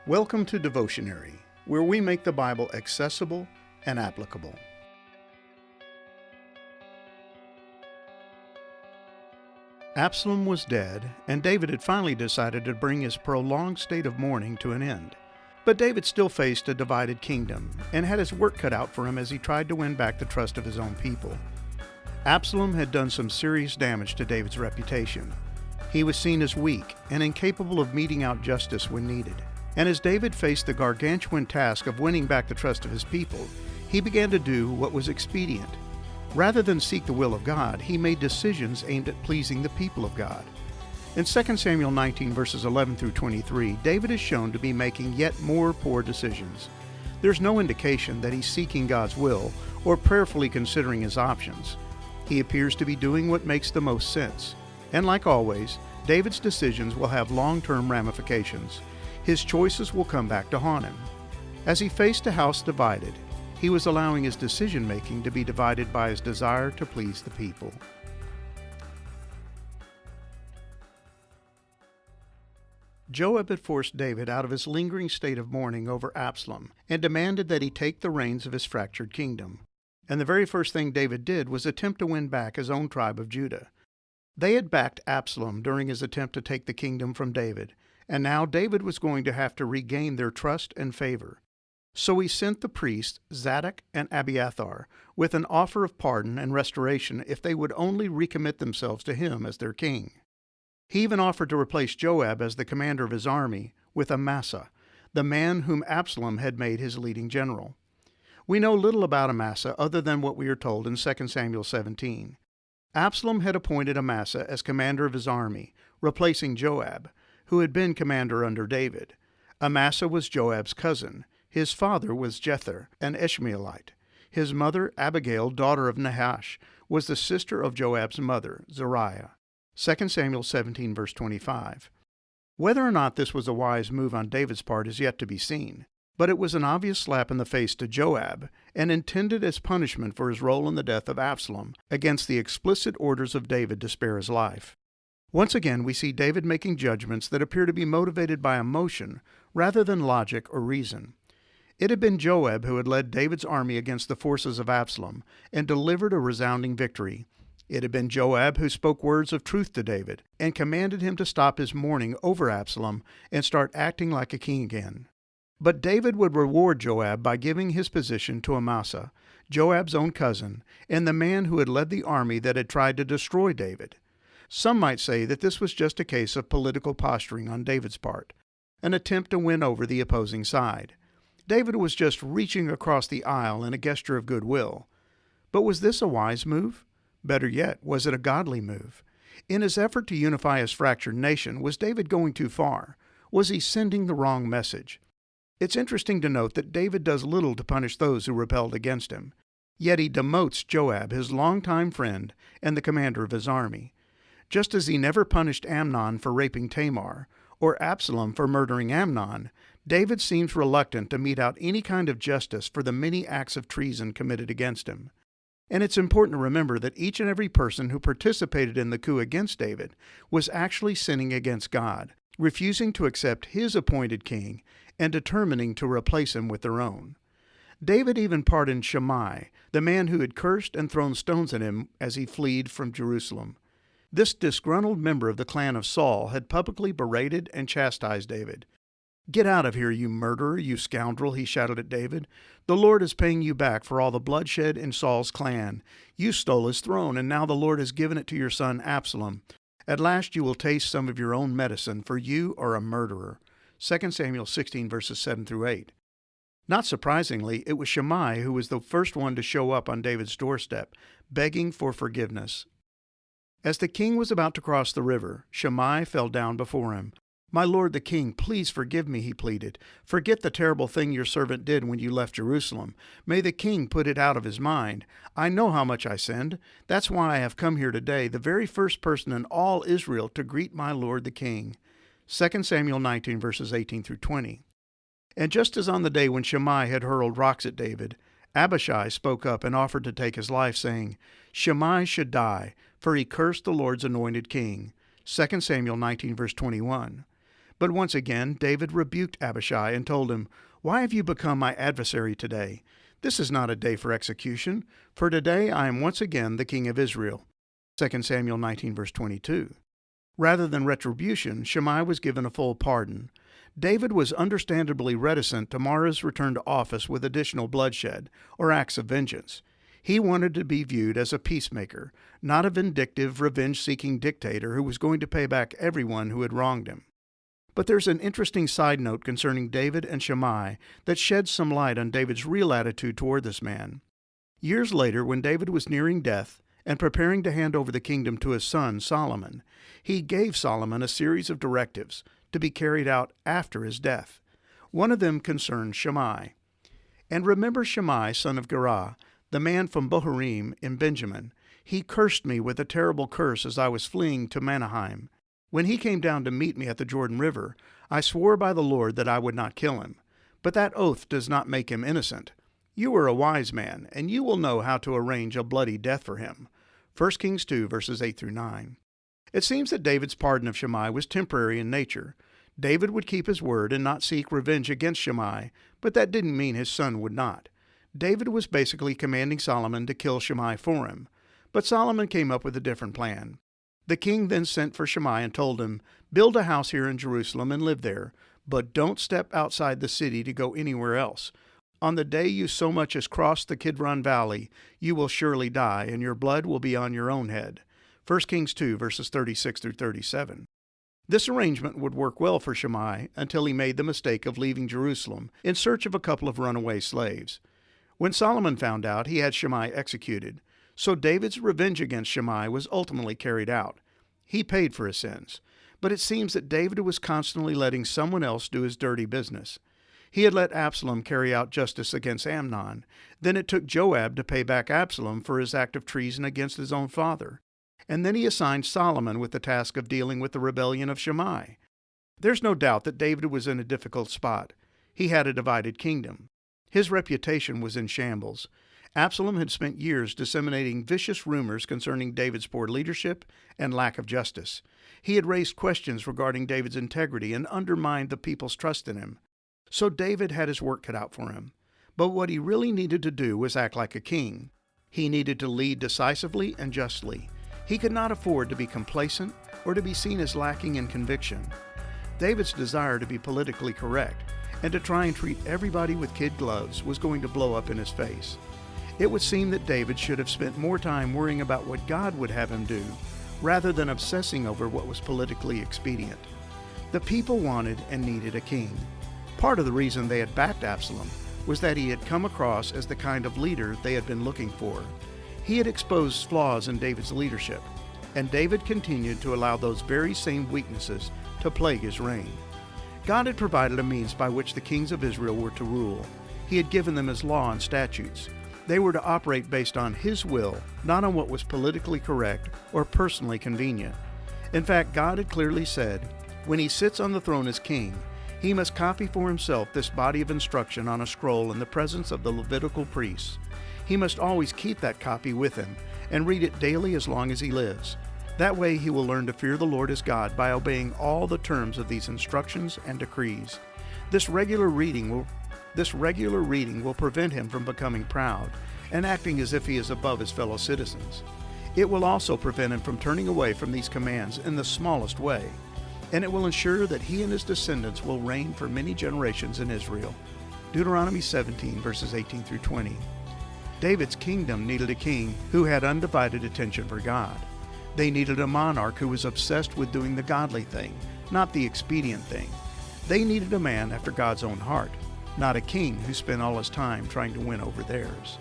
Welcome to Devotionary, where we make the Bible accessible and applicable. Absalom was dead, and David had finally decided to bring his prolonged state of mourning to an end. But David still faced a divided kingdom and had his work cut out for him as he tried to win back the trust of his own people. Absalom had done some serious damage to David's reputation. He was seen as weak and incapable of meting out justice when needed. And as David faced the gargantuan task of winning back the trust of his people, he began to do what was expedient. Rather than seek the will of God, he made decisions aimed at pleasing the people of God. In 2 Samuel 19 verses 11 through 23, David is shown to be making yet more poor decisions. There's no indication that he's seeking God's will or prayerfully considering his options. He appears to be doing what makes the most sense. And like always, David's decisions will have long-term ramifications. His choices will come back to haunt him. As he faced a house divided, he was allowing his decision-making to be divided by his desire to please the people. Joab had forced David out of his lingering state of mourning over Absalom and demanded that he take the reins of his fractured kingdom. And the very first thing David did was attempt to win back his own tribe of Judah. They had backed Absalom during his attempt to take the kingdom from David, and now David was going to have to regain their trust and favor. So he sent the priests Zadok and Abiathar with an offer of pardon and restoration if they would only recommit themselves to him as their king. He even offered to replace Joab as the commander of his army with Amasa, the man whom Absalom had made his leading general. We know little about Amasa other than what we are told in 2 Samuel 17. Absalom had appointed Amasa as commander of his army, replacing Joab, who had been commander under David. Amasa was Joab's cousin. His father was Jether, an Ishmaelite. His mother, Abigail, daughter of Nahash, was the sister of Joab's mother, Zeruiah. 2 Samuel 17, verse 25. Whether or not this was a wise move on David's part is yet to be seen, but it was an obvious slap in the face to Joab and intended as punishment for his role in the death of Absalom against the explicit orders of David to spare his life. Once again, we see David making judgments that appear to be motivated by emotion rather than logic or reason. It had been Joab who had led David's army against the forces of Absalom and delivered a resounding victory. It had been Joab who spoke words of truth to David and commanded him to stop his mourning over Absalom and start acting like a king again. But David would reward Joab by giving his position to Amasa, Joab's own cousin, and the man who had led the army that had tried to destroy David. Some might say that this was just a case of political posturing on David's part, an attempt to win over the opposing side. David was just reaching across the aisle in a gesture of goodwill. But was this a wise move? Better yet, was it a godly move? In his effort to unify his fractured nation, was David going too far? Was he sending the wrong message? It's interesting to note that David does little to punish those who rebelled against him. Yet he demotes Joab, his longtime friend, and the commander of his army. Just as he never punished Amnon for raping Tamar, or Absalom for murdering Amnon, David seems reluctant to mete out any kind of justice for the many acts of treason committed against him. And it's important to remember that each and every person who participated in the coup against David was actually sinning against God, refusing to accept his appointed king and determining to replace him with their own. David even pardoned Shimei, the man who had cursed and thrown stones at him as he fled from Jerusalem. This disgruntled member of the clan of Saul had publicly berated and chastised David. "Get out of here, you murderer, you scoundrel," he shouted at David. "The Lord is paying you back for all the bloodshed in Saul's clan. You stole his throne, and now the Lord has given it to your son Absalom. At last you will taste some of your own medicine, for you are a murderer." 2 Samuel 16, verses 7 through 8. Not surprisingly, it was Shimei who was the first one to show up on David's doorstep, begging for forgiveness. As the king was about to cross the river, Shimei fell down before him. "My lord the king, please forgive me," he pleaded. "Forget the terrible thing your servant did when you left Jerusalem. May the king put it out of his mind. I know how much I sinned. That's why I have come here today, the very first person in all Israel to greet my lord the king." 2 Samuel 19, verses 18 through 20. And just as on the day when Shimei had hurled rocks at David, Abishai spoke up and offered to take his life, saying, "Shimei should die, for he cursed the Lord's anointed king." 2 Samuel 19, verse 21. But once again, David rebuked Abishai and told him, "Why have you become my adversary today? This is not a day for execution, for today I am once again the king of Israel." 2 Samuel 19, verse 22. Rather than retribution, Shimei was given a full pardon. David was understandably reticent to mar his return to office with additional bloodshed or acts of vengeance. He wanted to be viewed as a peacemaker, not a vindictive, revenge-seeking dictator who was going to pay back everyone who had wronged him. But there's an interesting side note concerning David and Shimei that sheds some light on David's real attitude toward this man. Years later, when David was nearing death and preparing to hand over the kingdom to his son, Solomon, he gave Solomon a series of directives to be carried out after his death. One of them concerned Shimei. "And remember Shimei, son of Gerah, the man from Boharim in Benjamin. He cursed me with a terrible curse as I was fleeing to Mahanaim. When he came down to meet me at the Jordan River, I swore by the Lord that I would not kill him. But that oath does not make him innocent. You are a wise man, and you will know how to arrange a bloody death for him." 1 Kings 2, verses 8 through 9. It seems that David's pardon of Shimei was temporary in nature. David would keep his word and not seek revenge against Shimei, but that didn't mean his son would not. David was basically commanding Solomon to kill Shimei for him, but Solomon came up with a different plan. The king then sent for Shimei and told him, "Build a house here in Jerusalem and live there, but don't step outside the city to go anywhere else. On the day you so much as cross the Kidron Valley, you will surely die, and your blood will be on your own head." 1 Kings 2, verses 36 through 37. This arrangement would work well for Shimei until he made the mistake of leaving Jerusalem in search of a couple of runaway slaves. When Solomon found out, he had Shimei executed. So David's revenge against Shimei was ultimately carried out. He paid for his sins. But it seems that David was constantly letting someone else do his dirty business. He had let Absalom carry out justice against Amnon. Then it took Joab to pay back Absalom for his act of treason against his own father. And then he assigned Solomon with the task of dealing with the rebellion of Shimei. There's no doubt that David was in a difficult spot. He had a divided kingdom. His reputation was in shambles. Absalom had spent years disseminating vicious rumors concerning David's poor leadership and lack of justice. He had raised questions regarding David's integrity and undermined the people's trust in him. So David had his work cut out for him. But what he really needed to do was act like a king. He needed to lead decisively and justly. He could not afford to be complacent or to be seen as lacking in conviction. David's desire to be politically correct and to try and treat everybody with kid gloves was going to blow up in his face. It would seem that David should have spent more time worrying about what God would have him do, rather than obsessing over what was politically expedient. The people wanted and needed a king. Part of the reason they had backed Absalom was that he had come across as the kind of leader they had been looking for. He had exposed flaws in David's leadership, and David continued to allow those very same weaknesses to plague his reign. God had provided a means by which the kings of Israel were to rule. He had given them his law and statutes. They were to operate based on his will, not on what was politically correct or personally convenient. In fact, God had clearly said, when he sits on the throne as king, he must copy for himself this body of instruction on a scroll in the presence of the Levitical priests. He must always keep that copy with him and read it daily as long as he lives. That way he will learn to fear the Lord his God by obeying all the terms of these instructions and decrees. This regular reading will prevent him from becoming proud and acting as if he is above his fellow citizens. It will also prevent him from turning away from these commands in the smallest way, and it will ensure that he and his descendants will reign for many generations in Israel. Deuteronomy 17, verses 18 through 20. David's kingdom needed a king who had undivided attention for God. They needed a monarch who was obsessed with doing the godly thing, not the expedient thing. They needed a man after God's own heart, not a king who spent all his time trying to win over theirs.